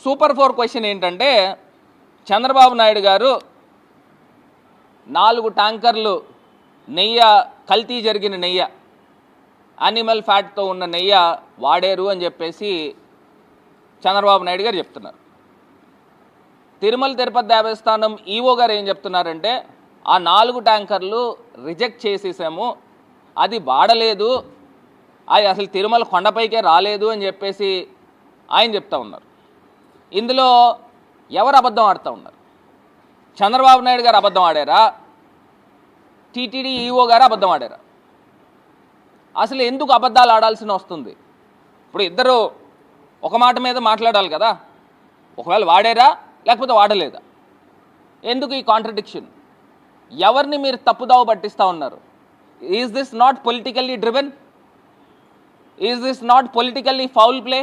Super 4 question ఏంటంటే, చంద్రబాబు నాయుడు గారు 4 ట్యాంకర్లు నెయ్యి, కల్తీ జరిగిన నెయ్యి, యానిమల్ ఫ్యాట్తో ఉన్న నెయ్యి వాడారు అని చెప్పేసి చంద్రబాబు నాయుడు గారు చెప్తున్నారు. తిరుమల తిరుపతి దేవస్థానం ఈవో గారు ఏం చెప్తున్నారంటే, ఆ 4 ట్యాంకర్లు రిజెక్ట్ చేసేసాము, అది వాడలేదు, అది అసలు తిరుమల కొండపైకే రాలేదు అని చెప్పేసి ఆయన చెప్తా ఉన్నారు. ఇందులో ఎవరు అబద్ధం ఆడుతూ ఉన్నారు? చంద్రబాబు నాయుడు గారు అబద్ధం ఆడారా? టీటీడీ ఈవో గారు అబద్ధం ఆడారా? అసలు ఎందుకు అబద్ధాలు ఆడాల్సిన వస్తుంది? ఇప్పుడు ఇద్దరు ఒక మాట మీద మాట్లాడాలి కదా. ఒకవేళ వాడారా లేకపోతే వాడలేదా? ఎందుకు ఈ కాంట్రడిక్షన్? ఎవరిని మీరు తప్పుదావ పట్టిస్తూ ఉన్నారు? Is this not politically driven? Is this not politically foul play?